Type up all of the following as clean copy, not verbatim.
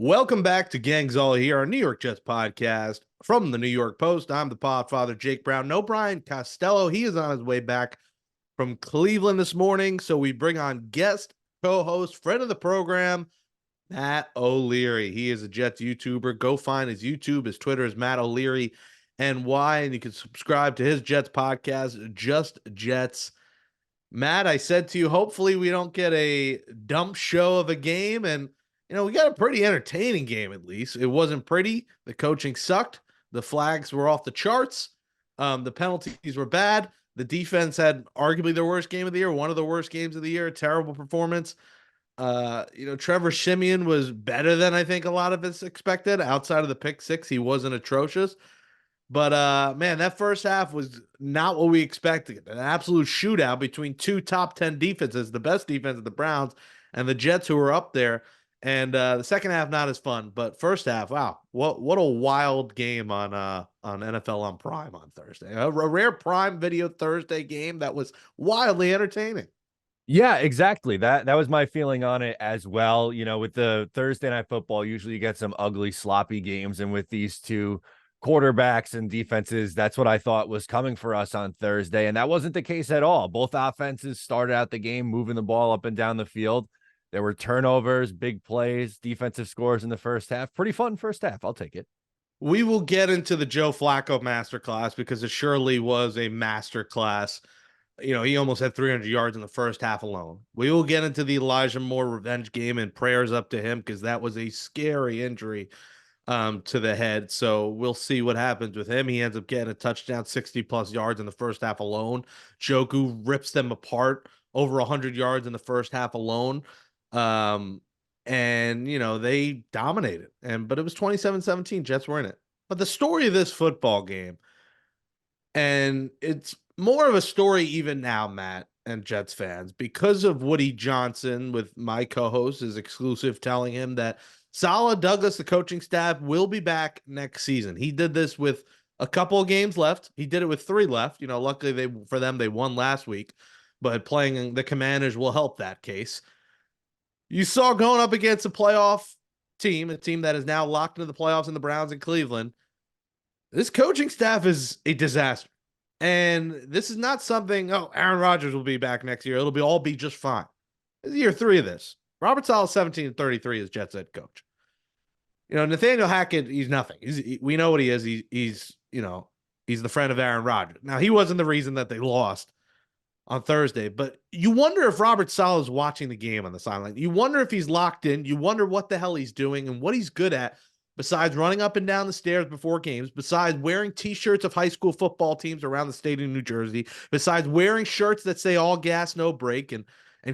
Welcome back to Gangs All here, our New York Jets podcast from the New York Post. I'm the podfather, Jake Brown. No Brian Costello. He is on his way back from Cleveland this morning. So we bring on guest co-host, friend of the program, Matt O'Leary. He is a Jets YouTuber. Go find his YouTube. His Twitter is Matt O'Leary NY, and you can subscribe to his Jets podcast, Just Jets. Matt, I said to you, hopefully we don't get a dump show of a game. And, we got a pretty entertaining game, at least. It wasn't pretty. The coaching sucked. The flags were off the charts. The penalties were bad. The defense had arguably their worst game of the year, one of the worst games of the year, terrible performance. Trevor Siemian was better than I think a lot of us expected. Outside of the pick six, he wasn't atrocious. But man, that first half was not what we expected. An absolute shootout between two top 10 defenses, the best defense of the Browns and the Jets, who were up there. And the second half not as fun, but first half, wow, what a wild game on NFL on Prime on Thursday. A rare Prime Video Thursday game that was wildly entertaining. Yeah, exactly. That was my feeling on it as well. With the Thursday night football, usually you get some ugly, sloppy games, and with these two quarterbacks and defenses, that's what I thought was coming for us on Thursday, and that wasn't the case at all. Both offenses started out the game moving the ball up and down the field. There were turnovers, big plays, defensive scores in the first half. Pretty fun first half. I'll take it. We will get into the Joe Flacco masterclass because it surely was a masterclass. He almost had 300 yards in the first half alone. We will get into the Elijah Moore revenge game, and prayers up to him because that was a scary injury to the head. So we'll see what happens with him. He ends up getting a touchdown, 60+ yards in the first half alone. Joku rips them apart, over 100 yards in the first half alone. Um, and they dominated. But it was 27-17. Jets were in it. But the story of this football game, and it's more of a story even now, Matt and Jets fans, because of Woody Johnson, with my co-host, is exclusive, telling him that Saleh Douglas, the coaching staff, will be back next season. He did this with a couple of games left. He did it with 3 left. Luckily they won last week, but playing the Commanders will help that case. You saw going up against a playoff team, a team that is now locked into the playoffs in the Browns in Cleveland. This coaching staff is a disaster. And this is not something, Aaron Rodgers will be back next year. It'll all be just fine. This is year 3 of this. Robert Saleh, 17-33 as Jets head coach. Nathaniel Hackett, he's nothing. We know what he is. He's the friend of Aaron Rodgers. Now, he wasn't the reason that they lost on Thursday, but you wonder if Robert Saleh is watching the game on the sideline. You wonder if he's locked in. You wonder what the hell he's doing and what he's good at, besides running up and down the stairs before games, besides wearing T-shirts of high school football teams around the state of New Jersey, besides wearing shirts that say all gas, no break, and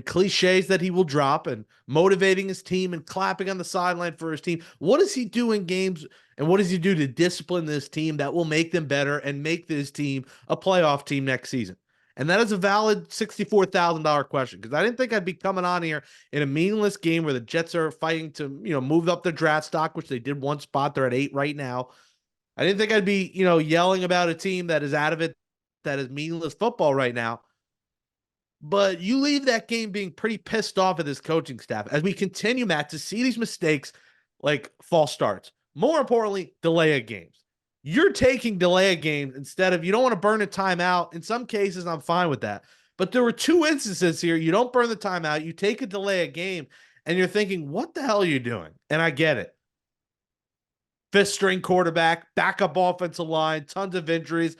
cliches that he will drop, and motivating his team and clapping on the sideline for his team. What does he do in games, and what does he do to discipline this team that will make them better and make this team a playoff team next season? And that is a valid $64,000 question, because I didn't think I'd be coming on here in a meaningless game where the Jets are fighting to, move up their draft stock, which they did one spot. They're at 8 right now. I didn't think I'd be, yelling about a team that is out of it, that is meaningless football right now. But you leave that game being pretty pissed off at this coaching staff as we continue, Matt, to see these mistakes like false starts. More importantly, delay of games. You're taking delay of games instead of, you don't want to burn a timeout. In some cases, I'm fine with that. But there were 2 instances here. You don't burn the timeout. You take a delay of game, and you're thinking, what the hell are you doing? And I get it. 5th string quarterback, backup offensive line, tons of injuries.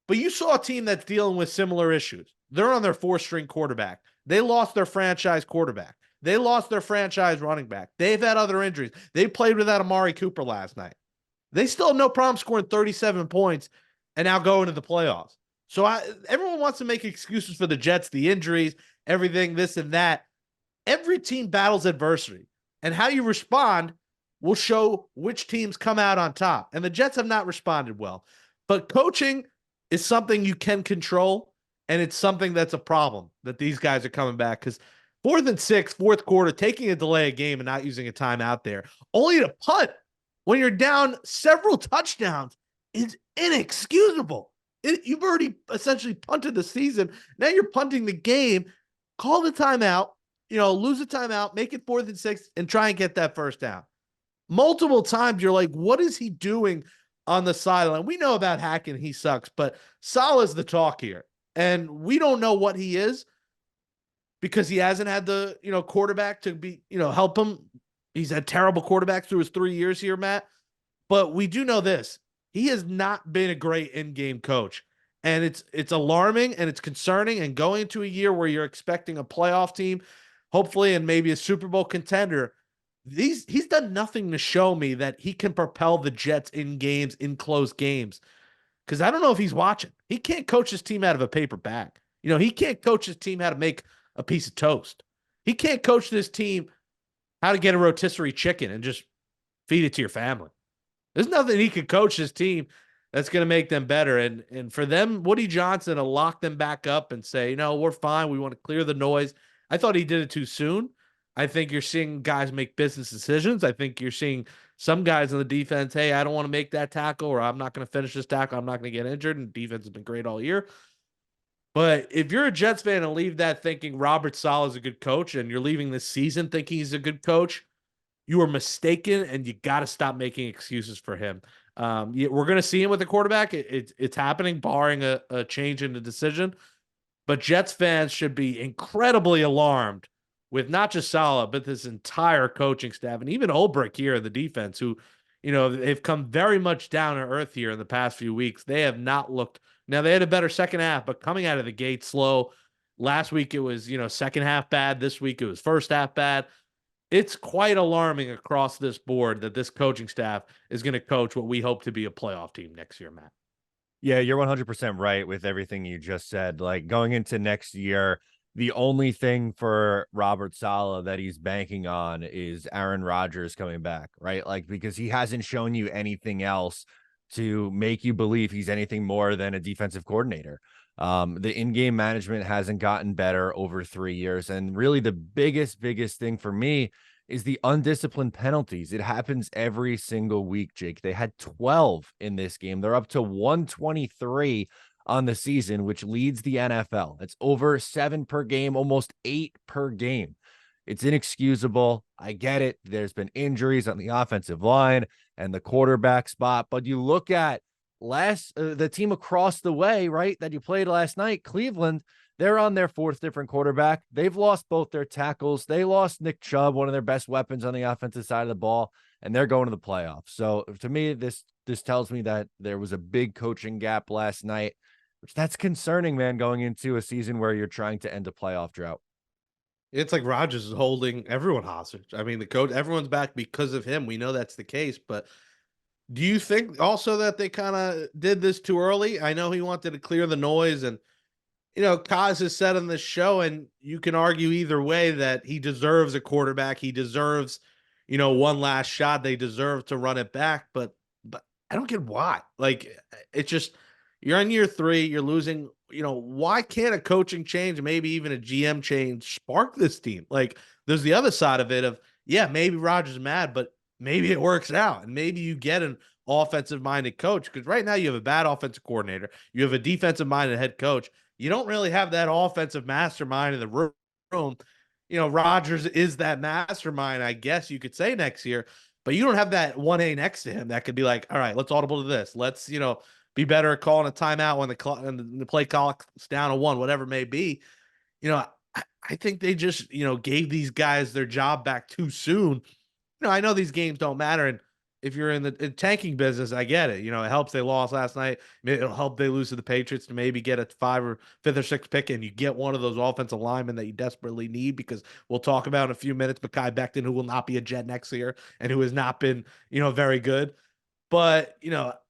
But you saw a team that's dealing with similar issues. They're on their 4th string quarterback. They lost their franchise quarterback. They lost their franchise running back. They've had other injuries. They played without Amari Cooper last night. They still have no problem scoring 37 points and now going to the playoffs. So everyone wants to make excuses for the Jets, the injuries, everything, this and that. Every team battles adversity, and how you respond will show which teams come out on top. And the Jets have not responded well. But coaching is something you can control, and it's something that's a problem that these guys are coming back, because 4th and 6, 4th quarter, taking a delay of game and not using a timeout there, only to punt when you're down several touchdowns, is inexcusable. You've already essentially punted the season. Now you're punting the game. Call the timeout, lose a timeout, make it 4th and 6, and try and get that first down. multiple times you're like, what is he doing on the sideline? We know about Hackett, he sucks, but Salah's the talk here. And we don't know what he is because he hasn't had the, quarterback to be, help him. He's had terrible quarterbacks through his 3 years here, Matt. But we do know this. He has not been a great in-game coach. And it's alarming and it's concerning. And going into a year where you're expecting a playoff team, hopefully, and maybe a Super Bowl contender, he's done nothing to show me that he can propel the Jets in games, in close games. Because I don't know if he's watching. He can't coach his team out of a paper bag. He can't coach his team how to make a piece of toast. He can't coach this team how to get a rotisserie chicken and just feed it to your family. There's nothing he could coach his team that's going to make them better. And for them, Woody Johnson to lock them back up and say, we're fine. We want to clear the noise. I thought he did it too soon. I think you're seeing guys make business decisions. I think you're seeing some guys on the defense, hey, I don't want to make that tackle, or I'm not going to finish this tackle. I'm not going to get injured. And defense has been great all year. But if you're a Jets fan and leave that thinking Robert Saleh is a good coach, and you're leaving this season thinking he's a good coach, you are mistaken, and you got to stop making excuses for him. We're going to see him with the quarterback. It's happening, barring a change in the decision. But Jets fans should be incredibly alarmed with not just Saleh, but this entire coaching staff, and even Ulbrich here in the defense, who, they've come very much down to earth here in the past few weeks. They have not looked. Now, they had a better second half, but coming out of the gate slow. Last week it was, second half bad. This week it was first half bad. It's quite alarming across this board that this coaching staff is going to coach what we hope to be a playoff team next year, Matt. Yeah, you're 100% right with everything you just said. Like going into next year, the only thing for Robert Saleh that he's banking on is Aaron Rodgers coming back, right? Like, because he hasn't shown you anything else to make you believe he's anything more than a defensive coordinator. The in-game management hasn't gotten better over 3 years. And really the biggest thing for me is the undisciplined penalties. It happens every single week, Jake. They had 12 in this game. They're up to 123 on the season, which leads the NFL. It's over 7 per game, almost 8 per game. It's inexcusable. I get it. There's been injuries on the offensive line and the quarterback spot, but you look at the team across the way, right, that you played last night, Cleveland. They're on their 4th different quarterback. They've lost both their tackles. They lost Nick Chubb, one of their best weapons on the offensive side of the ball, and they're going to the playoffs. So to me, this tells me that there was a big coaching gap last night, which that's concerning, man, going into a season where you're trying to end a playoff drought. It's like Rodgers is holding everyone hostage. I mean, the coach, everyone's back because of him. We know that's the case, but do you think also that they kind of did this too early? I know he wanted to clear the noise, and Kaz has said on this show, and you can argue either way, that he deserves a quarterback. He deserves, one last shot. They deserve to run it back, but I don't get why. Like, it's just, you're in year 3, you're losing. Why can't a coaching change, maybe even a GM change, spark this team? Like, there's the other side of it of, yeah, maybe Rodgers is mad, but maybe it works out, and maybe you get an offensive-minded coach, because right now you have a bad offensive coordinator, you have a defensive-minded head coach. You don't really have that offensive mastermind in the room. Rodgers is that mastermind, I guess you could say, next year, but you don't have that 1A next to him that could be like, all right, let's audible to this. Let's, be better at calling a timeout when the play clock's down to 1, whatever it may be. I think they just, gave these guys their job back too soon. I know these games don't matter, and if you're in the tanking business, I get it. It helps they lost last night. It'll help they lose to the Patriots to maybe get a 5 or 5th or 6th pick, and you get one of those offensive linemen that you desperately need, because we'll talk about in a few minutes Mekhi Becton, who will not be a Jet next year and who has not been, very good. But,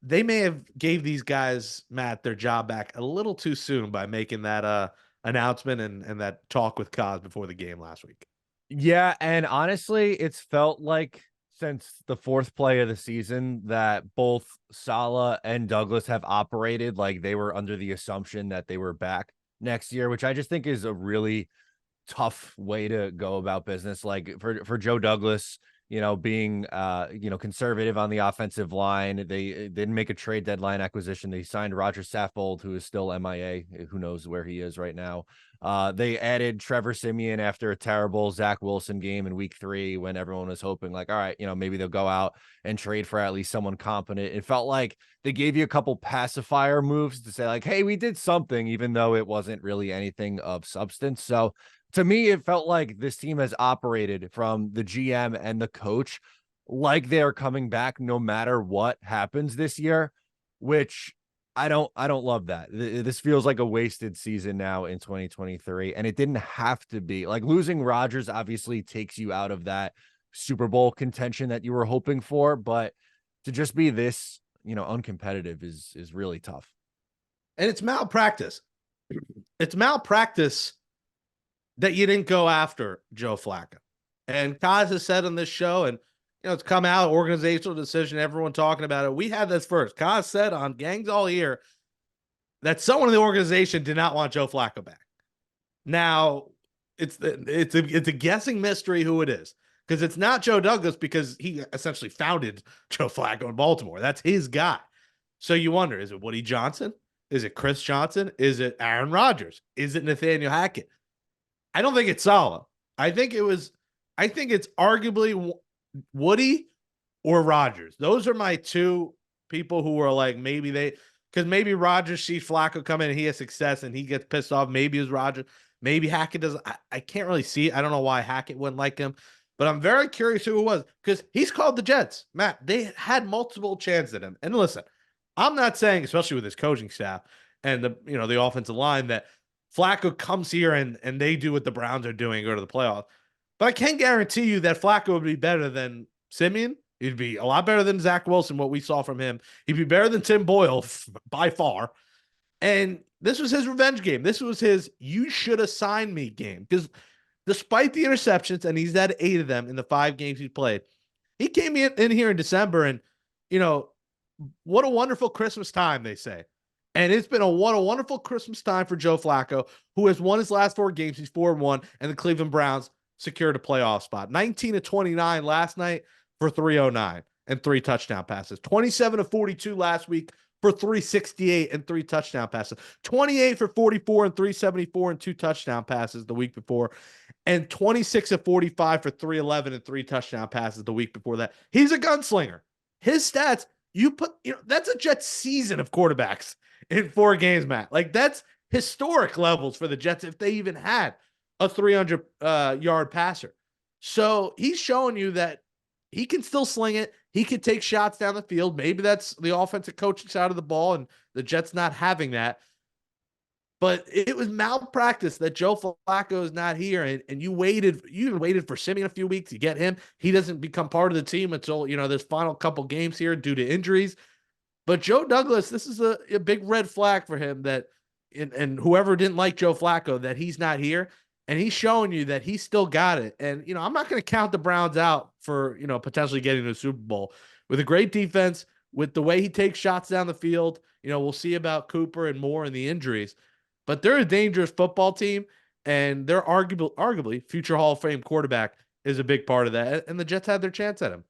they may have gave these guys, Matt, their job back a little too soon by making that announcement and that talk with Kaz before the game last week. Yeah, and honestly, it's felt like since the 4th play of the season that both Saleh and Douglas have operated like they were under the assumption that they were back next year, which I just think is a really tough way to go about business. Like for Joe Douglas, being conservative on the offensive line. They didn't make a trade deadline acquisition. They signed Roger Saffold, who is still MIA. Who knows where he is right now. They added Trevor Siemian after a terrible Zach Wilson game in week 3 when everyone was hoping like, all right, maybe they'll go out and trade for at least someone competent. It felt like they gave you a couple pacifier moves to say like, hey, we did something, even though it wasn't really anything of substance. So to me, it felt like this team has operated from the GM and the coach like they are coming back no matter what happens this year, which I don't love that. This feels like a wasted season now in 2023, and it didn't have to be. Like losing Rodgers obviously takes you out of that Super Bowl contention that you were hoping for, but to just be this, uncompetitive is really tough. And it's malpractice. It's malpractice that you didn't go after Joe Flacco. And Kaz has said on this show, and it's come out, organizational decision, everyone talking about it. We had this first. Kaz said on Gangs All Year that someone in the organization did not want Joe Flacco back. Now, it's a guessing mystery who it is, because it's not Joe Douglas, because he essentially founded Joe Flacco in Baltimore. That's his guy. So you wonder, is it Woody Johnson? Is it Chris Johnson? Is it Aaron Rodgers? Is it Nathaniel Hackett? I don't think it's Saleh. I think it's arguably Woody or Rodgers. Those are my two people who are like, because maybe Rodgers sees Flacco come in and he has success and he gets pissed off. Maybe it's Rodgers. Maybe Hackett doesn't. I can't really see it. I don't know why Hackett wouldn't like him, but I'm very curious who it was, because he's called the Jets. Matt, they had multiple chances at him. And listen, I'm not saying, especially with his coaching staff and the offensive line, that Flacco comes here and they do what the Browns are doing, go to the playoffs. But I can guarantee you that Flacco would be better than Simeon. He'd be a lot better than Zach Wilson, what we saw from him. He'd be better than Tim Boyle by far. And this was his revenge game. This was his you should have signed me game. Because despite the interceptions, and he's had 8 of them in the 5 games he's played, he came in here in December, and, what a wonderful Christmas time, they say. And it's been what a wonderful Christmas time for Joe Flacco, who has won his last 4 games. He's 4-1, and the Cleveland Browns secured a playoff spot. 19 of 29 last night for 309 and 3 touchdown passes. 27 of 42 last week for 368 and 3 touchdown passes. 28 for 44 and 374 and 2 touchdown passes the week before. And 26 of 45 for 311 and 3 touchdown passes the week before that. He's a gunslinger. His stats, that's a Jets season of quarterbacks in 4 games, Matt. Like, that's historic levels for the Jets if they even had a 300-yard passer. So he's showing you that he can still sling it. He can take shots down the field. Maybe that's the offensive coaching side of the ball, and the Jets not having that. But it was malpractice that Joe Flacco is not here, and you even waited for Simeon a few weeks to get him. He doesn't become part of the team until, this final couple games here due to injuries. But Joe Douglas, this is a big red flag for him, that and whoever didn't like Joe Flacco, that he's not here. And he's showing you that he's still got it. And, I'm not going to count the Browns out for, potentially getting to the Super Bowl. With a great defense, with the way he takes shots down the field, we'll see about Cooper and Moore and the injuries. But they're a dangerous football team, and they're arguably future Hall of Fame quarterback is a big part of that. And the Jets had their chance at him.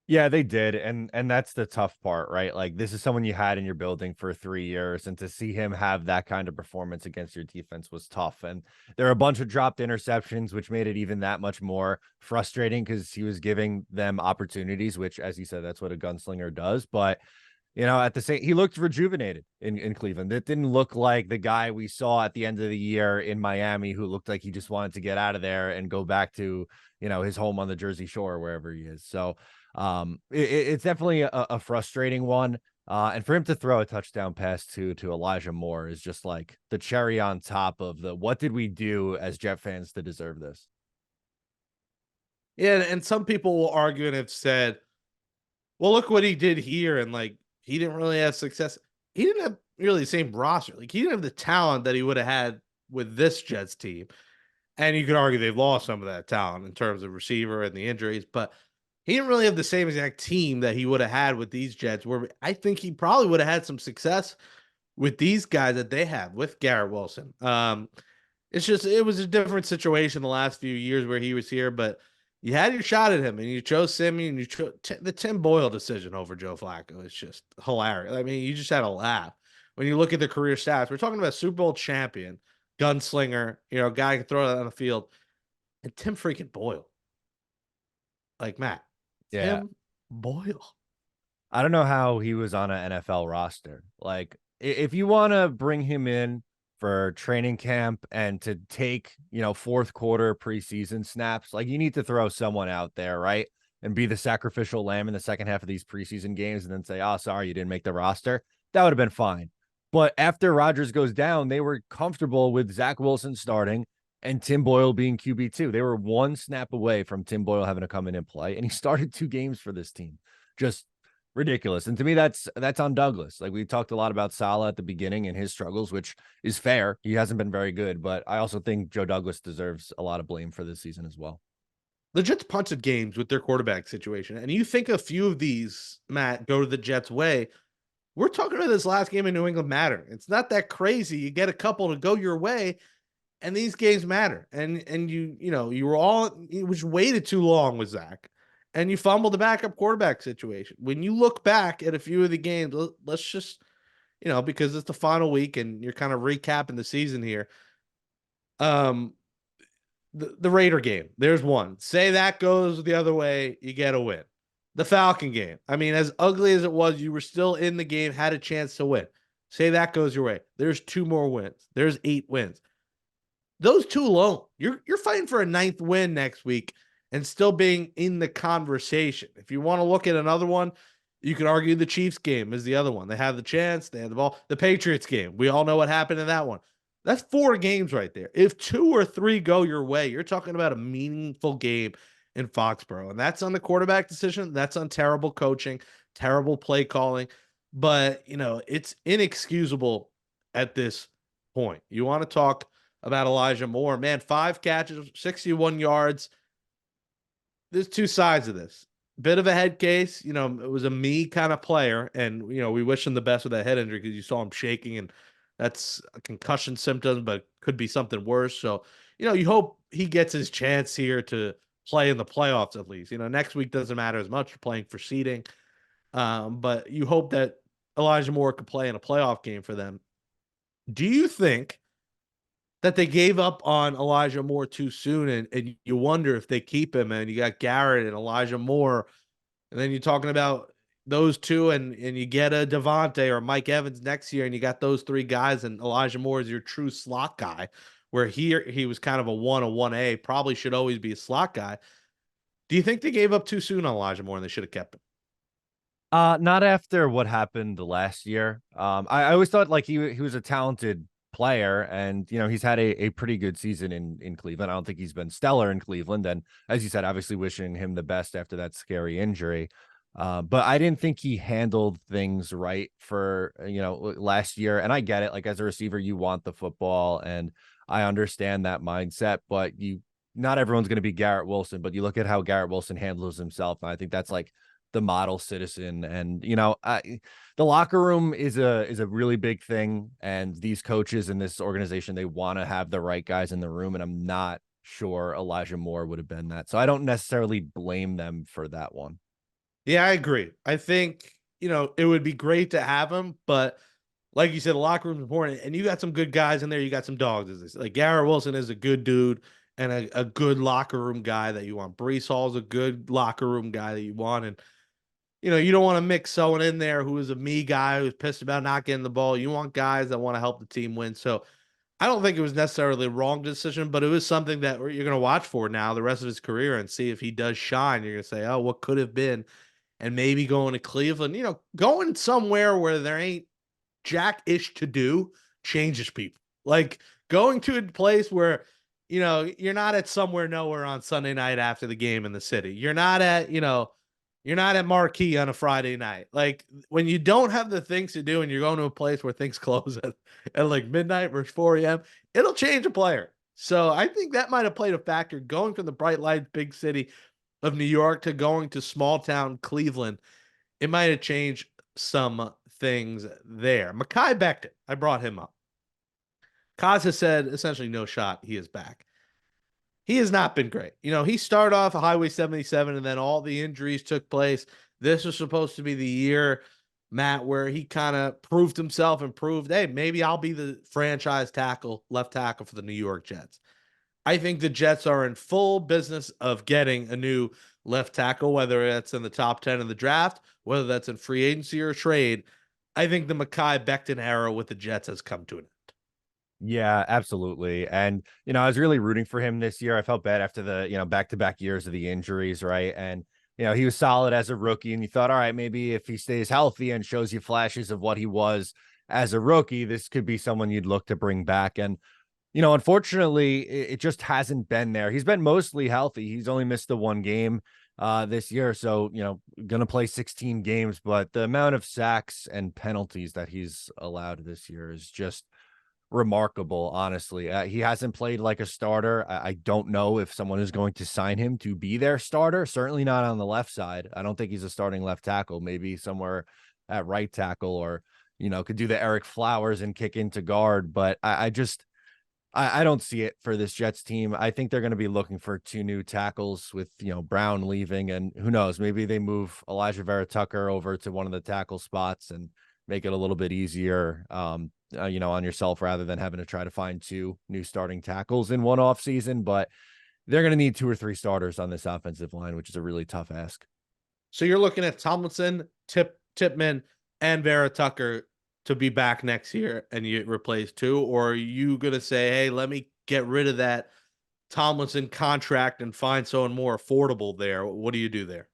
Yeah, they did. And that's the tough part, right? Like, this is someone you had in your building for 3 years, and to see him have that kind of performance against your defense was tough. And there are a bunch of dropped interceptions, which made it even that much more frustrating, because he was giving them opportunities, which, as you said, that's what a gunslinger does. But at the same, he looked rejuvenated in Cleveland. It didn't look like the guy we saw at the end of the year in Miami, who looked like he just wanted to get out of there and go back to, his home on the Jersey Shore, wherever he is. So it's definitely a frustrating one. And for him to throw a touchdown pass to Elijah Moore is just like the cherry on top of what did we do as Jet fans to deserve this? Yeah, and some people will argue and have said, well, look what he did here, and like, he didn't really have success. He didn't have really the same roster. Like, he didn't have the talent that he would have had with this Jets team. And you could argue they've lost some of that talent in terms of receiver and the injuries, but he didn't really have the same exact team that he would have had with these Jets, where I think he probably would have had some success with these guys that they have with Garrett Wilson. It was a different situation the last few years where he was here, but You had your shot at him, and you chose Simeon. You chose the Tim Boyle decision over Joe Flacco. It's just hilarious. I mean, you just had a laugh when you look at the career stats. We're talking about a Super Bowl champion, gunslinger, guy can throw it on the field, and Tim freaking Boyle. Like Matt, Yeah. Tim Boyle. I don't know how he was on an NFL roster. Like, if you want to bring him in for training camp and to take, fourth quarter preseason snaps, like you need to throw someone out there, right? And be the sacrificial lamb in the second half of these preseason games and then say, oh, sorry, you didn't make the roster. That would have been fine. But after Rodgers goes down, they were comfortable with Zach Wilson starting and Tim Boyle being QB2. They were one snap away from Tim Boyle having to come in and play. And he started 2 games for this team. Just ridiculous. And to me, that's on Douglas. Like, we talked a lot about Saleh at the beginning and his struggles, which is fair. He hasn't been very good, but I also think Joe Douglas deserves a lot of blame for this season as well. The Jets punted games with their quarterback situation, and you think a few of these, Matt, go to the Jets' way. We're talking about this last game in New England matter. It's not that crazy. You get a couple to go your way, and these games matter. And you were all you was waited too long with Zach, and you fumbled the backup quarterback situation. When you look back at a few of the games, let's just because it's the final week and you're kind of recapping the season here. Um, the Raider game, there's one. Say that goes the other way, you get a win. The Falcon game, I mean, as ugly as it was, you were still in the game, had a chance to win. Say that goes your way. There's 2 more wins. There's 8 wins. Those two alone, you're fighting for a ninth win next week and still being in the conversation. If you want to look at another one, you could argue the Chiefs game is the other one. They had the chance, they had the ball. The Patriots game, we all know what happened in that one. That's 4 games right there. If 2 or 3 go your way, you're talking about a meaningful game in Foxborough. And that's on the quarterback decision. That's on terrible coaching, terrible play calling. But, it's inexcusable at this point. You want to talk about Elijah Moore. Man, 5 catches, 61 yards. There's 2 sides of this. Bit of a head case. It was a me kind of player. And, we wish him the best with that head injury because you saw him shaking, and that's a concussion symptoms, but could be something worse. So, you hope he gets his chance here to play in the playoffs at least. Next week doesn't matter as much. You're playing for seeding. But you hope that Elijah Moore could play in a playoff game for them. Do you think that they gave up on Elijah Moore too soon, and you wonder if they keep him, and you got Garrett and Elijah Moore, and then you're talking about those two, and you get a Devontae or Mike Evans next year, and you got those 3 guys, and Elijah Moore is your true slot guy, where he was kind of a 1A, probably should always be a slot guy. Do you think they gave up too soon on Elijah Moore and they should have kept him? Not after what happened last year. I always thought like he was a talented player, and he's had a pretty good season in Cleveland. I don't think he's been stellar in Cleveland, and as you said, obviously wishing him the best after that scary injury. But I didn't think he handled things right for last year. And I get it. Like, as a receiver, you want the football, and I understand that mindset. But not everyone's going to be Garrett Wilson. But you look at how Garrett Wilson handles himself, and I think that's like the model citizen. And the locker room is a really big thing, and these coaches in this organization, they want to have the right guys in the room, and I'm not sure Elijah Moore would have been that, so I don't necessarily blame them for that one. Yeah, I agree. I think, it would be great to have him, but like you said, the locker room's important, and you got some good guys in there. You got some dogs. Like Garrett Wilson is a good dude and a good locker room guy that you want. Brees Hall's a good locker room guy that you want. And, you don't want to mix someone in there who is a me guy who's pissed about not getting the ball. You want guys that want to help the team win. So I don't think it was necessarily a wrong decision, but it was something that you're going to watch for now the rest of his career and see if he does shine. You're going to say, oh, what could have been? And maybe going to Cleveland, going somewhere where there ain't jack-ish to do changes people. Like going to a place where, you're not at somewhere nowhere on Sunday night after the game in the city. You're not at Marquee on a Friday night. Like when you don't have the things to do and you're going to a place where things close at like midnight versus 4 a.m., it'll change a player. So I think that might have played a factor going from the bright light big city of New York to going to small town Cleveland. It might have changed some things there. Mekhi Becton, I brought him up. Kaz has said essentially no shot. He is back. He has not been great. He started off a Highway 77 and then all the injuries took place. This was supposed to be the year, Matt, where he kind of proved himself and proved, hey, maybe I'll be the franchise left tackle for the New York Jets. I think the Jets are in full business of getting a new left tackle, whether that's in the top 10 of the draft, whether that's in free agency or trade. I think the Mekhi Becton era with the Jets has come to an end. Yeah, absolutely. And, I was really rooting for him this year. I felt bad after the, back-to-back years of the injuries, right? And, he was solid as a rookie, and you thought, all right, maybe if he stays healthy and shows you flashes of what he was as a rookie, this could be someone you'd look to bring back. And, unfortunately, it just hasn't been there. He's been mostly healthy. He's only missed the one game this year. So, going to play 16 games, but the amount of sacks and penalties that he's allowed this year is just remarkable, honestly. He hasn't played like a starter. I don't know if someone is going to sign him to be their starter. Certainly not on the left side. I don't think he's a starting left tackle, maybe somewhere at right tackle, or, could do the Eric Flowers and kick into guard. But I don't see it for this Jets team. I think they're going to be looking for two new tackles with, Brown leaving, and who knows, maybe they move Elijah Vera Tucker over to one of the tackle spots and make it a little bit easier, on yourself rather than having to try to find two new starting tackles in one off season. But they're going to need two or three starters on this offensive line, which is a really tough ask. So you're looking at Tomlinson, Tipman, and Vera Tucker to be back next year and you replace two, or are you gonna say, hey, let me get rid of that Tomlinson contract and find someone more affordable there? What do you do there?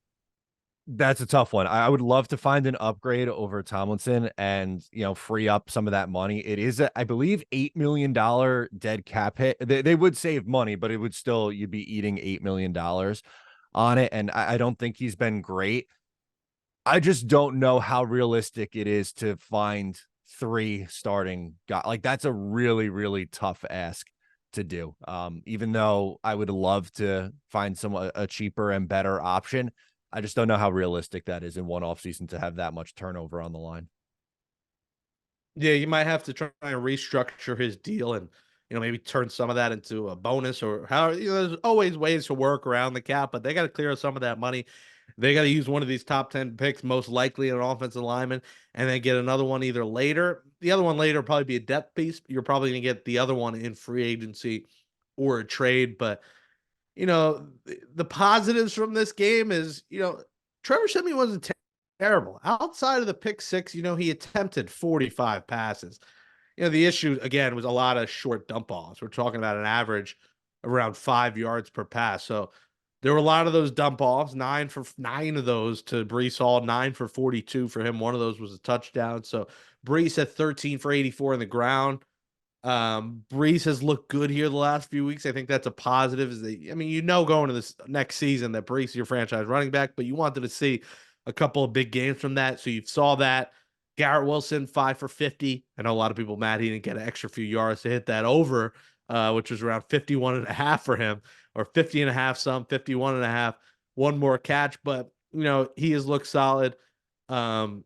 That's a tough one. I would love to find an upgrade over Tomlinson and, free up some of that money. It is, I believe, $8 million dead cap hit. They would save money, but it would still, you'd be eating $8 million on it. And I don't think he's been great. I just don't know how realistic it is to find three starting guys. Like, that's a really, really tough ask to do. Even though I would love to find a cheaper and better option, I just don't know how realistic that is in one offseason to have that much turnover on the line. Yeah, you might have to try and restructure his deal and maybe turn some of that into a bonus or how there's always ways to work around the cap, but they got to clear some of that money. They got to use one of these top 10 picks, most likely an offensive lineman, and then get another one either later. The other one later will probably be a depth piece. You're probably going to get the other one in free agency or a trade. But, the positives from this game is, Trevor Siemian wasn't terrible. Outside of the pick six, he attempted 45 passes. The issue again was a lot of short dump offs. We're talking about an average around 5 yards per pass. So there were a lot of those dump offs, nine of those to Brees Hall, 9 for 42 for him. One of those was a touchdown. So Brees had 13 for 84 in the ground. Brees has looked good here the last few weeks. I think that's a positive. Going to this next season that Brees is your franchise running back, but you wanted to see a couple of big games from that. So you saw that. Garrett Wilson, 5 for 50. I know a lot of people mad he didn't get an extra few yards to hit that over, which was around 51.5 for him, or 50.5, 51.5. One more catch, but he has looked solid. Conklin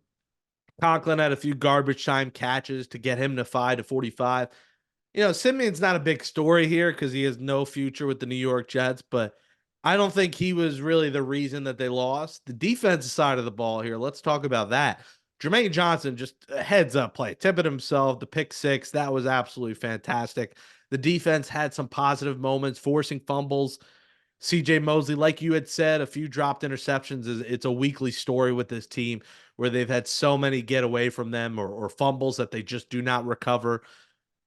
had a few garbage time catches to get him to 5 to 45. Simeon's not a big story here because he has no future with the New York Jets, but I don't think he was really the reason that they lost. The defensive side of the ball here, let's talk about that. Jermaine Johnson, just a heads up play, tipping himself, the pick six. That was absolutely fantastic. The defense had some positive moments, forcing fumbles. CJ Mosley, like you had said, a few dropped interceptions. It's a weekly story with this team where they've had so many get away from them or fumbles that they just do not recover.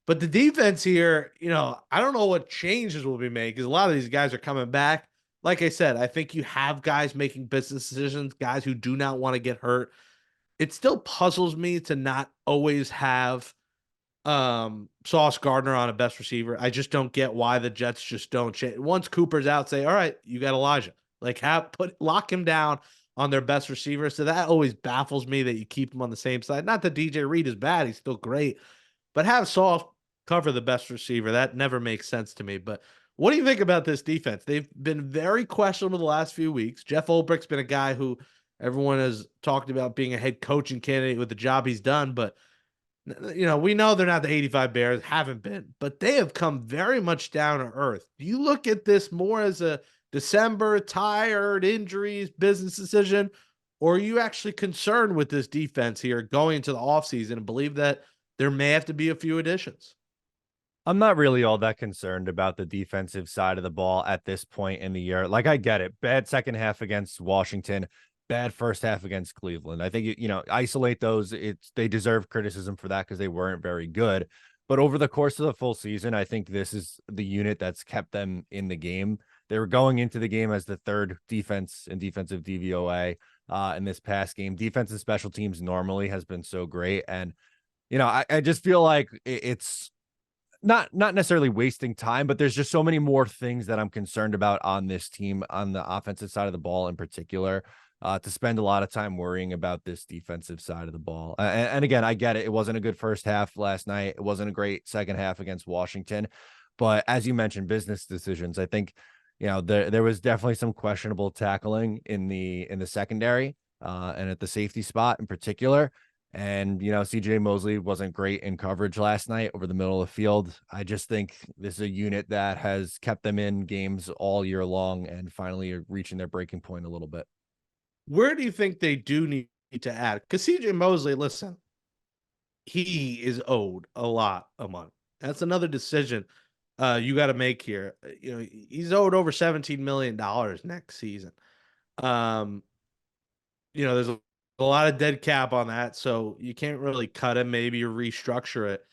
But the defense here, I don't know what changes will be made because a lot of these guys are coming back. Like I said, I think you have guys making business decisions, guys who do not want to get hurt. It still puzzles me to not always have Sauce Gardner on a best receiver. I just don't get why the Jets just don't change. Once Cooper's out, say, all right, you got Elijah. Like lock him down on their best receiver. So that always baffles me that you keep him on the same side. Not that DJ Reed is bad, he's still great, but have Sauce cover the best receiver. That never makes sense to me. But what do you think about this defense? They've been very questionable the last few weeks. Jeff Ulbricht's been a guy who everyone has talked about being a head coaching candidate with the job he's done, but We know they're not the 85 Bears, haven't been, but they have come very much down to earth. Do you look at this more as a December, tired, injuries, business decision, or are you actually concerned with this defense here going into the offseason and believe that there may have to be a few additions? I'm not really all that concerned about the defensive side of the ball at this point in the year. Like, I get it. Bad second half against Washington, bad first half against Cleveland. I think, isolate those. They deserve criticism for that because they weren't very good. But over the course of the full season, I think this is the unit that's kept them in the game. They were going into the game as the third defense and defensive DVOA in this past game. Defense and special teams normally has been so great. And, I just feel like it's not necessarily wasting time, but there's just so many more things that I'm concerned about on this team on the offensive side of the ball in particular. To spend a lot of time worrying about this defensive side of the ball. And again, I get it. It wasn't a good first half last night. It wasn't a great second half against Washington. But as you mentioned, business decisions. I think, there was definitely some questionable tackling in the secondary and at the safety spot in particular. And, CJ Mosley wasn't great in coverage last night over the middle of the field. I just think this is a unit that has kept them in games all year long and finally are reaching their breaking point a little bit. Where do you think they do need to add? Because CJ Mosley, listen, he is owed a lot of money. That's another decision you got to make here. He's owed over $17 million next season. Um, there's a lot of dead cap on that, so you can't really cut him, maybe restructure it.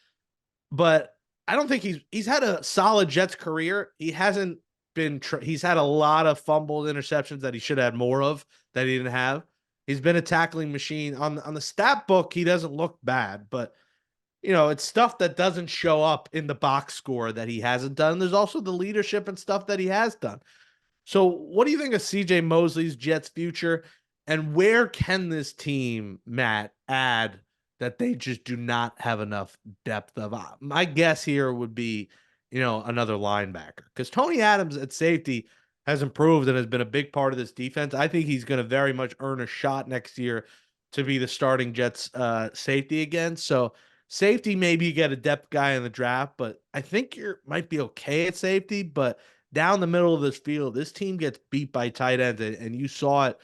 But I don't think he's had a solid Jets career. He hasn't he's had a lot of fumbled interceptions that he should have had more of that he didn't have. He's been a tackling machine on the stat book. He doesn't look bad, but it's stuff that doesn't show up in the box score that he hasn't done. There's also the leadership and stuff that he has done. So, what do you think of CJ Mosley's Jets future? And where can this team, Matt, add that they just do not have enough depth of? My guess here would be, another linebacker because Tony Adams at safety has improved and has been a big part of this defense. I think he's going to very much earn a shot next year to be the starting Jets safety again. So, safety, maybe you get a depth guy in the draft, but I think you might be okay at safety. But down the middle of this field, this team gets beat by tight ends, and you saw it,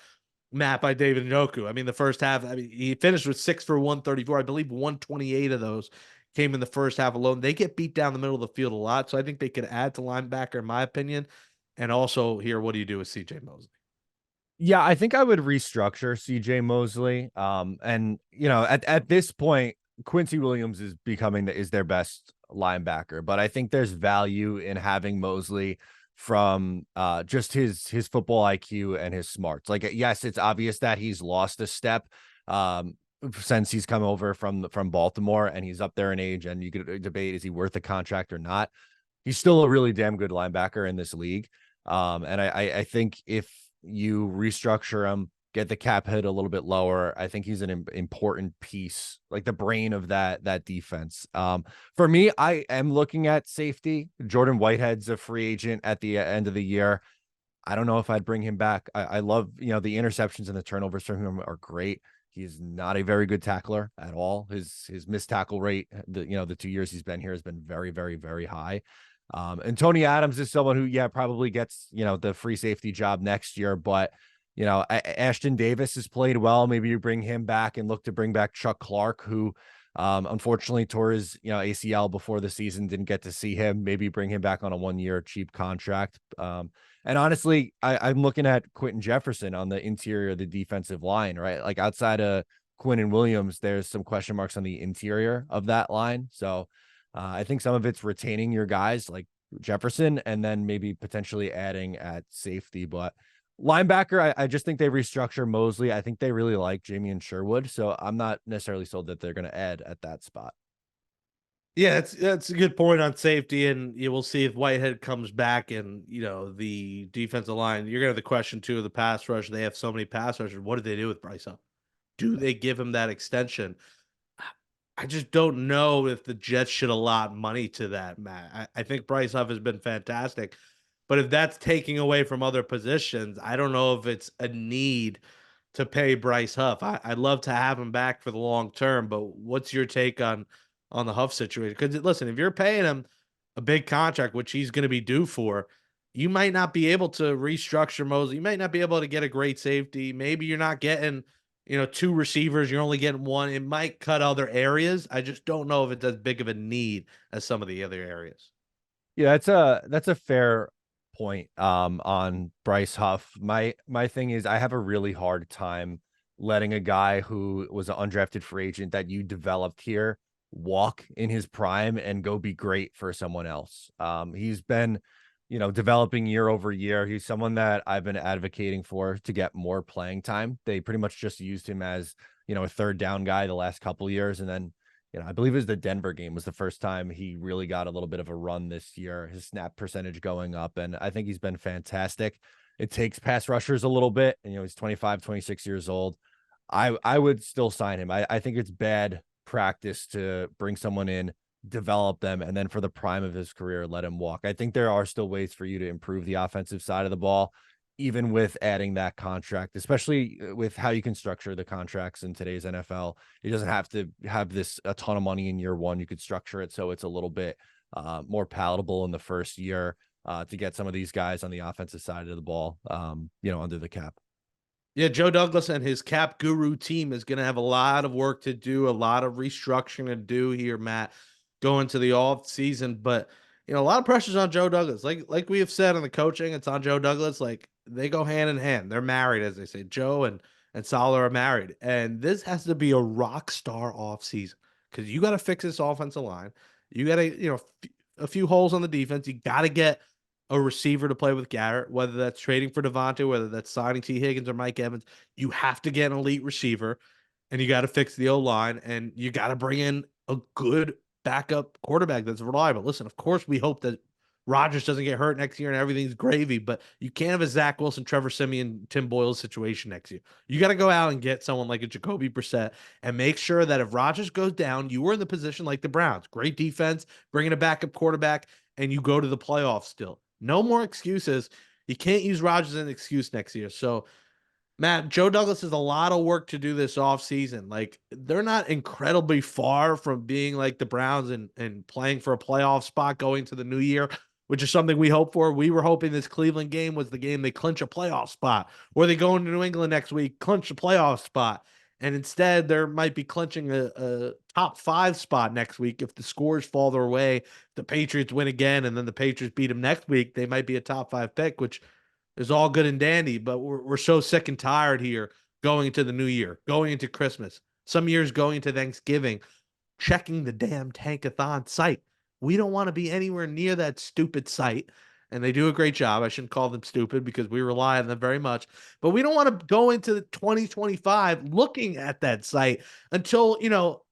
Matt, by David Njoku. I mean, the first half, he finished with 6 for 134. I believe 128 of those came in the first half alone. They get beat down the middle of the field a lot, so I think they could add to linebacker, in my opinion. And also here, what do you do with CJ Mosley? Yeah, I think I would restructure CJ Mosley. And at this point, Quincy Williams is is their best linebacker, but I think there's value in having Mosley from just his football IQ and his smarts. Like, yes, it's obvious that he's lost a step since he's come over from Baltimore and he's up there in age, and you could debate, is he worth the contract or not? He's still a really damn good linebacker in this league. And I think if you restructure him, get the cap hit a little bit lower, I think he's an important piece, like the brain of that defense. For me, I am looking at safety. Jordan Whitehead's a free agent at the end of the year. I don't know if I'd bring him back. I love, the interceptions and the turnovers from him are great. He's not a very good tackler at all. His missed tackle rate, the 2 years he's been here has been very, very, very high. And Tony Adams is someone who, probably gets, the free safety job next year. But, Ashton Davis has played well. Maybe you bring him back and look to bring back Chuck Clark, who unfortunately tore his, ACL before the season, didn't get to see him. Maybe bring him back on a 1-year cheap contract. And honestly, I'm looking at Quentin Jefferson on the interior of the defensive line, right? Like, outside of Quinn and Williams, there's some question marks on the interior of that line. So I think some of it's retaining your guys like Jefferson and then maybe potentially adding at safety. But linebacker, I just think they restructure Mosley. I think they really like Jamie Sherwood. So I'm not necessarily sold that they're going to add at that spot. Yeah, that's a good point on safety, and you will see if Whitehead comes back and the defensive line. You're gonna have the question too of the pass rush. They have so many pass rushers. What do they do with Bryce Huff? Do they give him that extension? I just don't know if the Jets should allot money to that, Matt. I think Bryce Huff has been fantastic, but if that's taking away from other positions, I don't know if it's a need to pay Bryce Huff. I'd love to have him back for the long term, but what's your take on the Huff situation? Because listen, if you're paying him a big contract, which he's going to be due for, you might not be able to restructure Mosley. You might not be able to get a great safety. Maybe you're not getting, two receivers. You're only getting one. It might cut other areas. I just don't know if it's as big of a need as some of the other areas. Yeah, that's a fair point on Bryce Huff. My thing is I have a really hard time letting a guy who was an undrafted free agent that you developed here walk in his prime and go be great for someone else. He's been, developing year over year. He's someone that I've been advocating for to get more playing time. They pretty much just used him as, a third down guy the last couple years, and then I believe it was the Denver game was the first time he really got a little bit of a run this year, his snap percentage going up. And I think he's been fantastic. It takes pass rushers a little bit. And, he's 25, 26 years old. I would still sign him. I think it's bad practice to bring someone in, develop them, and then for the prime of his career, let him walk. I think there are still ways for you to improve the offensive side of the ball, even with adding that contract, especially with how you can structure the contracts in today's NFL. It doesn't have to have this a ton of money in year one. You could structure it so it's a little bit more palatable in the first year to get some of these guys on the offensive side of the ball, under the cap. Yeah, Joe Douglas and his cap guru team is going to have a lot of work to do, a lot of restructuring to do here, Matt, going to the off season. But a lot of pressures on Joe Douglas. Like we have said on the coaching, it's on Joe Douglas. Like they go hand in hand. They're married, as they say. Joe and Salah are married, and this has to be a rock star off season because you got to fix this offensive line. You got to a few holes on the defense. You got to get a receiver to play with Garrett, whether that's trading for Devontae, whether that's signing T. Higgins or Mike Evans. You have to get an elite receiver, and you got to fix the O line, and you got to bring in a good backup quarterback that's reliable. Listen, of course, we hope that Rodgers doesn't get hurt next year and everything's gravy, but you can't have a Zach Wilson, Trevor Siemian, Tim Boyle situation next year. You got to go out and get someone like a Jacoby Brissett and make sure that if Rodgers goes down, you are in the position like the Browns. Great defense, bringing a backup quarterback, and you go to the playoffs still. No more excuses. You can't use Rodgers as an excuse next year. So, Matt, Joe Douglas has a lot of work to do this offseason. Like, they're not incredibly far from being like the Browns and playing for a playoff spot going to the new year, which is something we hope for. We were hoping this Cleveland game was the game they clinch a playoff spot, or they go into New England next week, clinch a playoff spot. And instead, there might be clinching a top 5 spot next week if the scores fall their way. The Patriots win again, and then the Patriots beat them next week. They might be a top 5 pick, which is all good and dandy. But we're so sick and tired here going into the new year, going into Christmas, some years going into Thanksgiving, checking the damn Tankathon site. We don't want to be anywhere near that stupid site. And they do a great job. I shouldn't call them stupid because we rely on them very much. But we don't want to go into 2025 looking at that site until,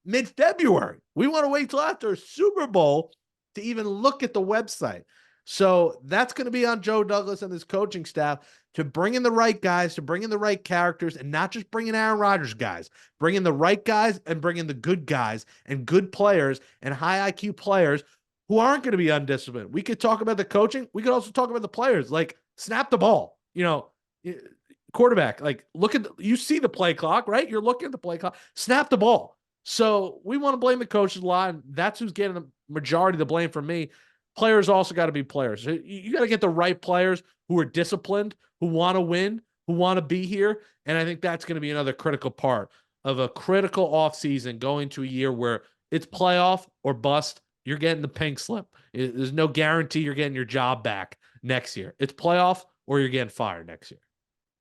mid-February. We want to wait till after Super Bowl to even look at the website. So that's going to be on Joe Douglas and his coaching staff to bring in the right guys, to bring in the right characters, and not just bring in Aaron Rodgers guys. Bring in the right guys and bring in the good guys and good players and high IQ players who aren't going to be undisciplined. We could talk about the coaching. We could also talk about the players. Like, snap the ball. Quarterback, like, you see the play clock, right? You're looking at the play clock. Snap the ball. So we want to blame the coaches a lot, and that's who's getting the majority of the blame from me. Players also got to be players. You got to get the right players who are disciplined, who want to win, who want to be here. And I think that's going to be another critical part of a critical offseason going to a year where it's playoff or bust. You're getting the pink slip. There's no guarantee you're getting your job back next year. It's playoff or you're getting fired next year.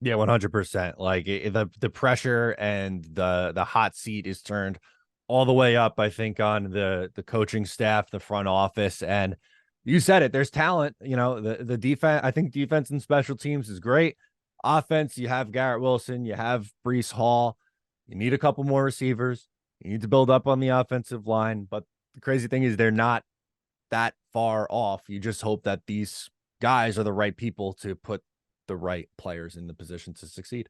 Yeah, 100%. Like the pressure and the hot seat is turned all the way up, I think, on the coaching staff, the front office. And you said it, there's talent. The defense, I think defense and special teams is great. Offense, you have Garrett Wilson, you have Breece Hall. You need a couple more receivers. You need to build up on the offensive line. But the crazy thing is they're not that far off. You just hope that these guys are the right people to put the right players in the position to succeed.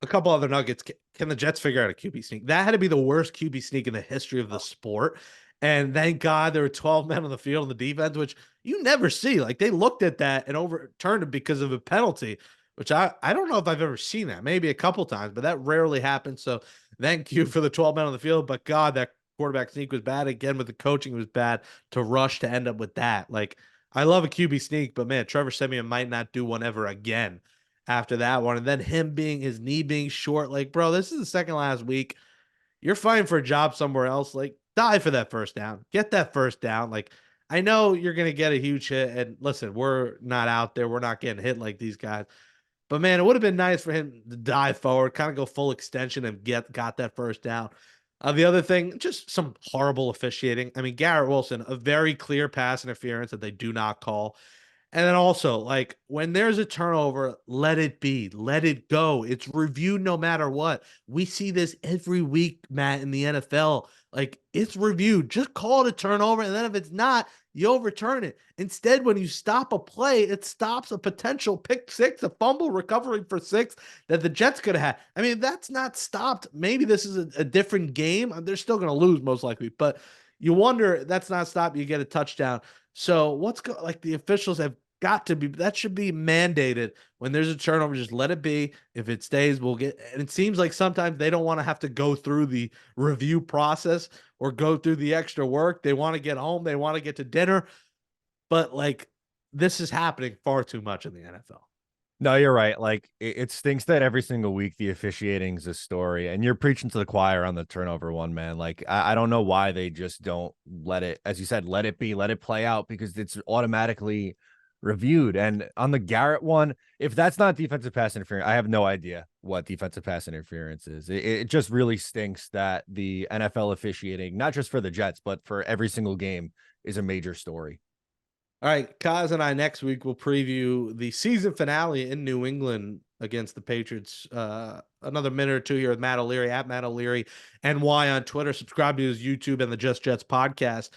A couple other nuggets. Can the Jets figure out a QB sneak? That had to be the worst QB sneak in the history of the sport. And thank God there were 12 men on the field in the defense, which you never see. Like, they looked at that and overturned it because of a penalty. which I don't know if I've ever seen that. Maybe a couple times, but that rarely happens. So thank you for the 12 men on the field. But God, that quarterback sneak was bad again. With the coaching, it was bad to rush to end up with that. Like, I love a QB sneak, but man, Trevor Siemian might not do one ever again after that one. And then him being his knee being short, like, bro, this is the second last week. You're fighting for a job somewhere else. Like, die for that first down. Get that first down. Like, I know you're gonna get a huge hit. And listen, we're not out there. We're not getting hit like these guys. But man, it would have been nice for him to dive forward, kind of go full extension and got that first down. The other thing, just some horrible officiating. I mean, Garrett Wilson, a very clear pass interference that they do not call. And then also, like, when there's a turnover, let it be, let it go. It's reviewed no matter what. We see this every week, Matt, in the NFL. Like, it's reviewed. Just call it a turnover. And then if it's not, you overturn it. Instead, when you stop a play, it stops a potential pick six, a fumble recovery for six that the Jets could have had. I mean, that's not stopped. Maybe this is a different game. They're still going to lose, most likely. But you wonder, that's not stopped. You get a touchdown. So like the officials have got to be, that should be mandated when there's a turnover. Just let it be. If it stays, we'll get. And it seems like sometimes they don't want to have to go through the review process or go through the extra work. They want to get home. They want to get to dinner. But like, this is happening far too much in the NFL. No, you're right. Like it stinks that every single week the officiating's a story, and you're preaching to the choir on the turnover one, man. Like I don't know why they just don't let it, as you said, let it be, let it play out, because it's automatically reviewed. And on the Garrett one, if that's not defensive pass interference, I have no idea what defensive pass interference is. It just really stinks that the NFL officiating, not just for the Jets, but for every single game, is a major story. All right, Kaz and I next week will preview the season finale in New England against the Patriots. Another minute or two here with Matt O'Leary at Matt O'Leary NY on Twitter. Subscribe to his YouTube and the Just Jets podcast.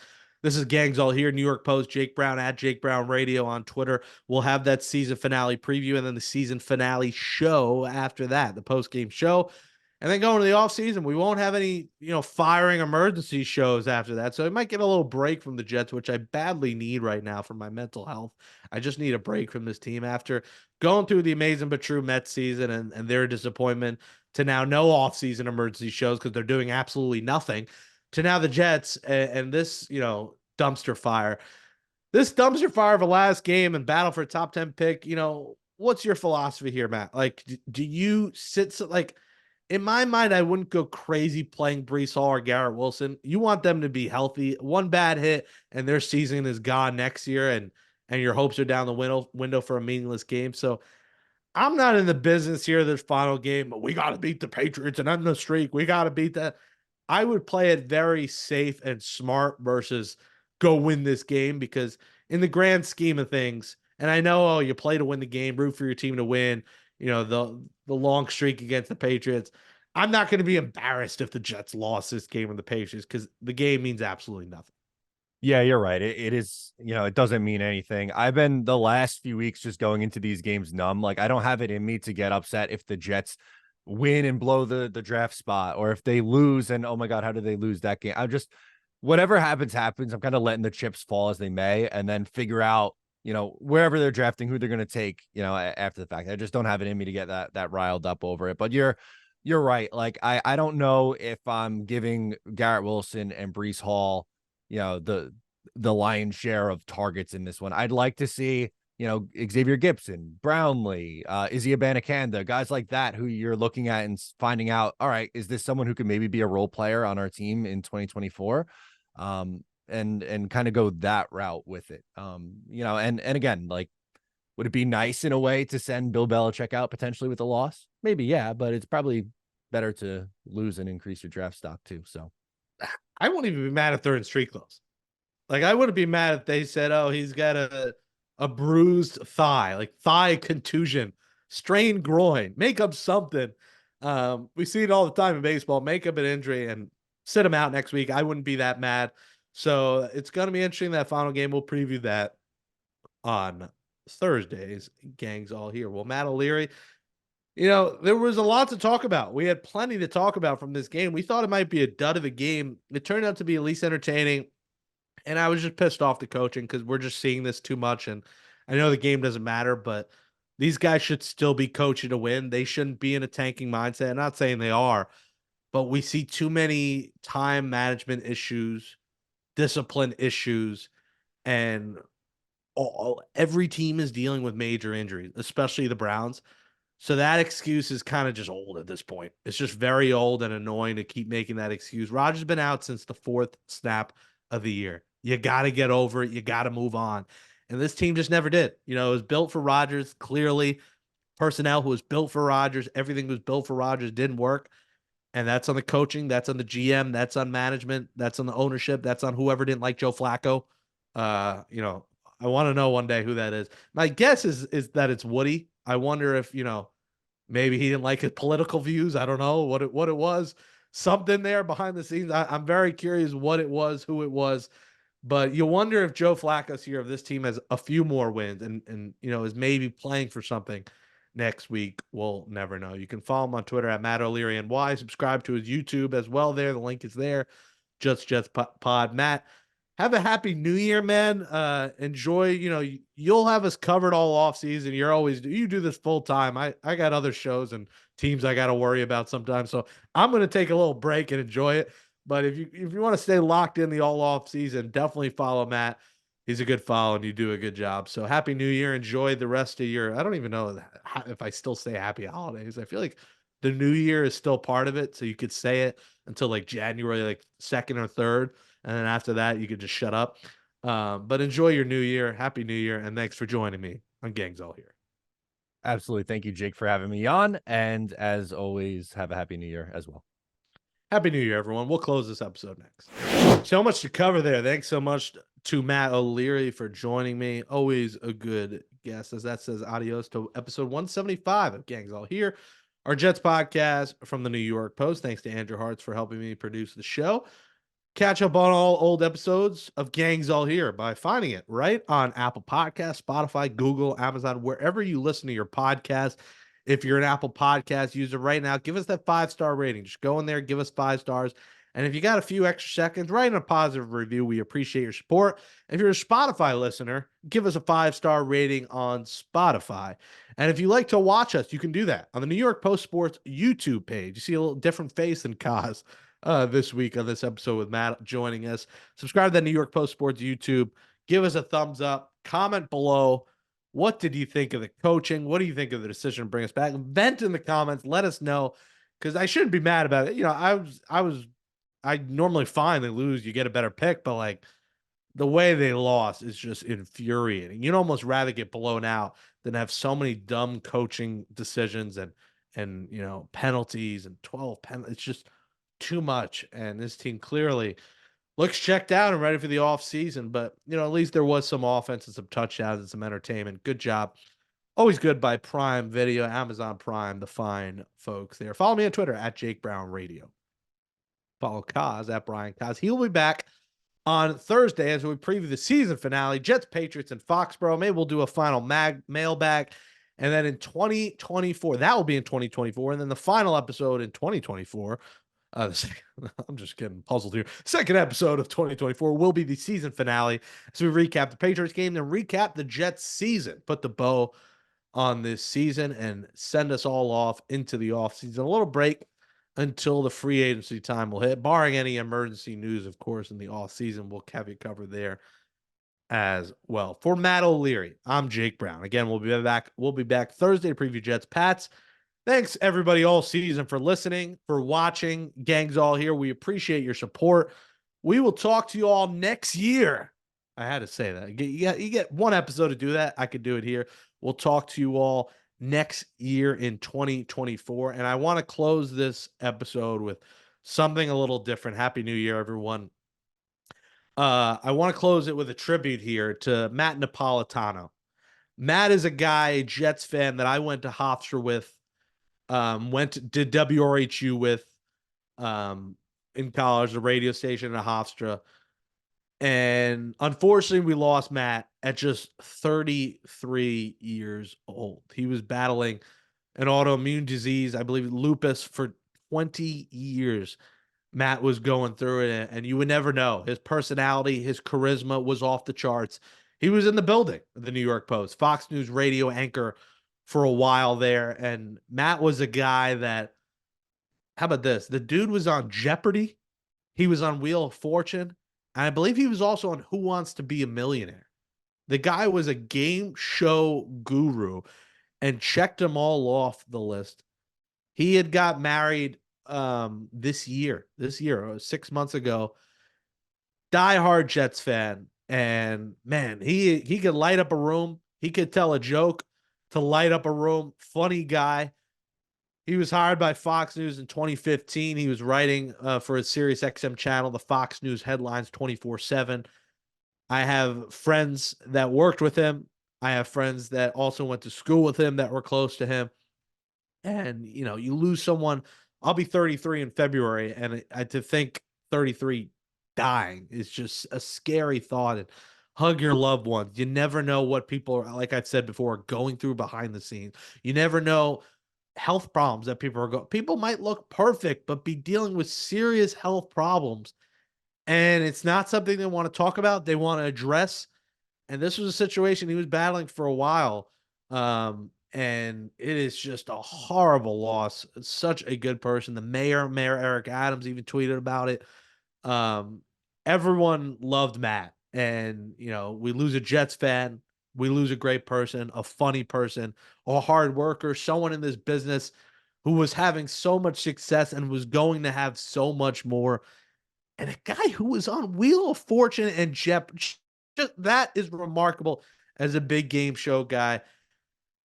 This is Gangs All Here, New York Post, Jake Brown at Jake Brown Radio on Twitter. We'll have that season finale preview and then the season finale show after that, the post game show. And then going to the offseason, we won't have any, firing emergency shows after that. So I might get a little break from the Jets, which I badly need right now for my mental health. I just need a break from this team after going through the amazing but true Mets season and their disappointment to now no offseason emergency shows because they're doing absolutely nothing, to now the Jets and this, dumpster fire. This dumpster fire of a last game and battle for a top 10 pick, what's your philosophy here, Matt? Like, do you sit like, in my mind, I wouldn't go crazy playing Breece Hall or Garrett Wilson. You want them to be healthy. One bad hit and their season is gone next year, and your hopes are down the window for a meaningless game. So I'm not in the business here of this final game, but we got to beat the Patriots and end the streak. We got to beat that. I would play it very safe and smart versus go win this game, because in the grand scheme of things, and I know, you play to win the game, root for your team to win, the long streak against the Patriots. I'm not going to be embarrassed if the Jets lost this game with the Patriots, because the game means absolutely nothing. Yeah, you're right. It is, it doesn't mean anything. I've been the last few weeks just going into these games numb. Like I don't have it in me to get upset if the Jets win and blow the draft spot, or if they lose and oh my God, how did they lose that game? I'm just, whatever happens, happens. I'm kind of letting the chips fall as they may, and then figure out, wherever they're drafting, who they're going to take, after the fact. I just don't have it in me to get that riled up over it. But you're right. Like I don't know if I'm giving Garrett Wilson and Breece Hall, the lion's share of targets in this one. I'd like to see, Xavier Gibson, Brownlee, Izzy Abanikanda, guys like that who you're looking at and finding out, all right, is this someone who could maybe be a role player on our team in 2024? And kind of go that route with it. And again, like, would it be nice in a way to send Bill Belichick out potentially with a loss? Maybe, yeah, but it's probably better to lose and increase your draft stock too. So I won't even be mad if they're in streak close. Like, I wouldn't be mad if they said, "Oh, he's got a bruised thigh, like thigh contusion, strained groin, make up something." We see it all the time in baseball. Make up an injury and sit him out next week. I wouldn't be that mad. So it's going to be interesting, that final game. We'll preview that on Thursdays. Gangs all here. Well, Matt O'Leary, there was a lot to talk about. We had plenty to talk about from this game. We thought it might be a dud of a game. It turned out to be at least entertaining. And I was just pissed off the coaching, because we're just seeing this too much. And I know the game doesn't matter, but These guys should still be coaching to win. They shouldn't be in a tanking mindset. I'm not saying they are, but we see too many time management issues, discipline issues, and every team is dealing with major injuries, especially the Browns. So that excuse is kind of just old at this point. It's just very old and annoying to keep making that excuse. Rodgers been out since the fourth snap of the year. You got to get over it. You got to move on. And this team just never did. You know, it was built for Rodgers. Clearly, personnel who was built for Rodgers, everything was built for Rodgers didn't work. And that's on the coaching, that's on the GM, that's on management, that's on the ownership, that's on whoever didn't like Joe Flacco. You know, I want to know one day who that is. My guess is that it's Woody. I wonder if, you know, maybe he didn't like his political views. I don't know what it was. Something there behind the scenes. I'm very curious what it was, who it was. But you wonder if Joe Flacco's here, if this team has a few more wins and you know is maybe playing for something next week. We'll never know. You can follow him on Twitter at Matt O'Leary NY. Subscribe to his YouTube as well. There, the link is there. Just Jets Pod. Matt, have a happy New Year, man. Enjoy. You know, you'll have us covered all off season. You do this full time. I got other shows and teams I got to worry about sometimes. So I'm gonna take a little break and enjoy it. But if you want to stay locked in the all off season, definitely follow Matt. He's a good follow and you do a good job. So happy New Year. Enjoy the rest of your. I don't even know if I still say happy holidays. I feel like the New Year is still part of it, so you could say it until like January, like 2nd or 3rd, and then after that you could just shut up. But enjoy your New Year. Happy New Year, and thanks for joining me on Gangs All Here. Absolutely. Thank you, Jake, for having me on. And as always, have a happy new year as well. Happy New Year, everyone. We'll close this episode next. So much to cover there. Thanks so much to Matt O'Leary for joining me. Always a good guest. As that says, adios to episode 175 of Gangs All Here, our Jets podcast from the New York Post. Thanks to Andrew Hartz for helping me produce the show. Catch up on all old episodes of Gangs All Here by finding it right on Apple Podcasts, Spotify, Google, Amazon, wherever you listen to your podcast. If you're an Apple Podcast user right now, give us that 5-star rating. Just go in there, give us 5 stars. And if you got a few extra seconds, write in a positive review. We appreciate your support. If you're a Spotify listener, give us a 5-star rating on Spotify. And if you like to watch us, you can do that on the New York Post Sports YouTube page. You see a little different face than Kaz this week on this episode with Matt joining us. Subscribe to the New York Post Sports YouTube. Give us a thumbs up. Comment below. What did you think of the coaching? What do you think of the decision to bring us back? Vent in the comments. Let us know, because I shouldn't be mad about it. You know, I normally fine they lose. You get a better pick, but like the way they lost is just infuriating. You'd almost rather get blown out than have so many dumb coaching decisions and you know penalties and 12 penalties. It's just too much. And this team clearly looks checked out and ready for the offseason. But, you know, at least there was some offense and some touchdowns and some entertainment. Good job. Always good by Prime Video, Amazon Prime, the fine folks there. Follow me on Twitter at Jake Brown Radio. Follow Kaz at Brian Kaz. He'll be back on Thursday as we preview the season finale, Jets, Patriots, and Foxborough. Maybe we'll do a final mailbag. And then in 2024, that will be in 2024. And then the final episode in 2024. I'm just getting puzzled here. Second episode of 2024 will be the season finale. So we recap the Patriots game and recap the Jets season. Put the bow on this season and send us all off into the offseason. A little break until the free agency time will hit, barring any emergency news, of course, in the offseason. We'll have you covered there as well. For Matt O'Leary, I'm Jake Brown. Again, we'll be back. We'll be back Thursday to preview Jets Pats. Thanks, everybody, all season for listening, for watching. Gangs All Here. We appreciate your support. We will talk to you all next year. I had to say that. You get one episode to do that. I could do it here. We'll talk to you all next year in 2024. And I want to close this episode with something a little different. Happy New Year, everyone. I want to close it with a tribute here to Matt Napolitano. Matt is a guy, a Jets fan that I went to Hofstra with. Did WRHU with in college, the radio station at Hofstra. And unfortunately, we lost Matt at just 33 years old. He was battling an autoimmune disease, I believe lupus, for 20 years. Matt was going through it, and you would never know. His personality, his charisma was off the charts. He was in the building, the New York Post, Fox News radio anchor for a while there. And Matt was a guy that, how about this? The dude was on Jeopardy. He was on Wheel of Fortune. And I believe he was also on Who Wants to Be a Millionaire. The guy was a game show guru and checked them all off the list. He had got married this year, 6 months ago. Diehard Jets fan. And man, he could light up a room. He could tell a joke to light up a room. Funny guy. He was hired by Fox News in 2015. He was writing for a Sirius XM channel, the Fox News headlines 24/7. I have friends that worked with him. I have friends that also went to school with him that were close to him. And, you lose someone. I'll be 33 in February. And to think 33 dying is just a scary thought. And hug your loved ones. You never know what people are, like I've said before, going through behind the scenes. You never know health problems that people are going. People might look perfect, but be dealing with serious health problems. And it's not something they want to talk about. They want to address. And this was a situation he was battling for a while. And it is just a horrible loss. Such a good person. The Mayor Eric Adams, even tweeted about it. Everyone loved Matt. And, we lose a Jets fan. We lose a great person, a funny person, a hard worker, someone in this business who was having so much success and was going to have so much more. And a guy who was on Wheel of Fortune and Jeopardy. Just that is remarkable as a big game show guy.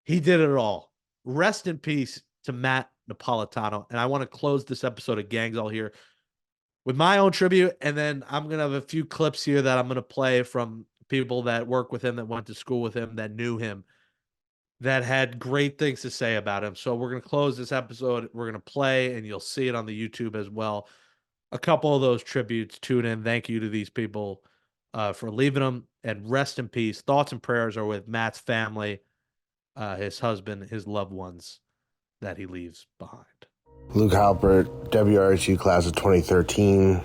He did it all. Rest in peace to Matt Napolitano. And I want to close this episode of Gangs All here with my own tribute. And then I'm going to have a few clips here that I'm going to play from people that work with him, that went to school with him, that knew him, that had great things to say about him. So we're going to close this episode. We're going to play, and you'll see it on the YouTube as well. A couple of those tributes. Tune in. Thank you to these people for leaving them, and rest in peace. Thoughts and prayers are with Matt's family, his husband, his loved ones that he leaves behind. Luke Halpert, WRHU class of 2013.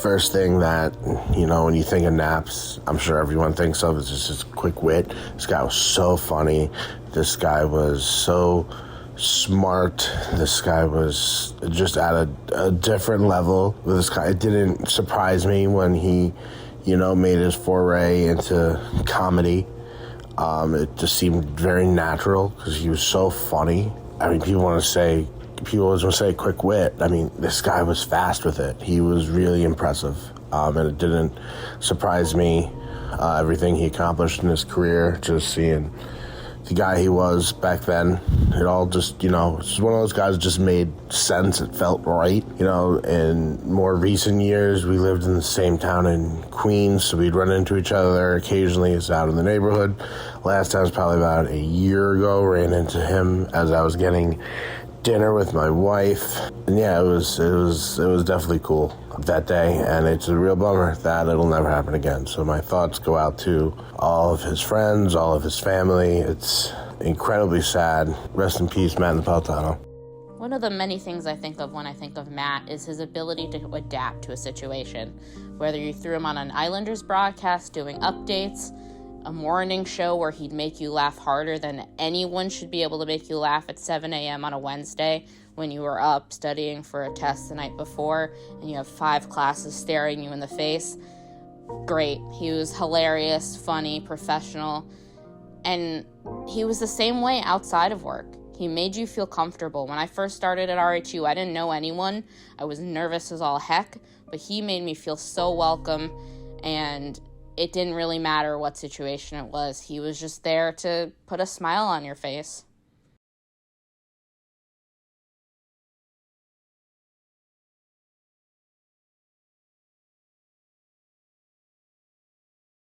First thing that, when you think of Naps, I'm sure everyone thinks of is just his quick wit. This guy was so funny. This guy was so smart. This guy was just at a different level. This guy, it didn't surprise me when he, made his foray into comedy. It just seemed very natural because he was so funny. I mean, people always want to say quick wit. I mean, this guy was fast with it. He was really impressive. And it didn't surprise me, everything he accomplished in his career, just seeing the guy he was back then. It all just, it's one of those guys that just made sense. It felt right. In more recent years, we lived in the same town in Queens, so we'd run into each other occasionally. It's out in the neighborhood. Last time was probably about a year ago. Ran into him as I was getting dinner with my wife. And yeah, it was definitely cool that day, and it's a real bummer that it'll never happen again. So my thoughts go out to all of his friends, all of his family. It's incredibly sad. Rest in peace, Matt Napolitano. One of the many things I think of when I think of Matt is his ability to adapt to a situation. Whether you threw him on an Islanders broadcast doing updates, a morning show where he'd make you laugh harder than anyone should be able to make you laugh at 7 a.m. on a Wednesday when you were up studying for a test the night before and you have 5 classes staring you in the face. Great. He was hilarious, funny, professional, and he was the same way outside of work. He made you feel comfortable. When I first started at RHU, I didn't know anyone. I was nervous as all heck, but he made me feel so welcome, and it didn't really matter what situation it was. He was just there to put a smile on your face.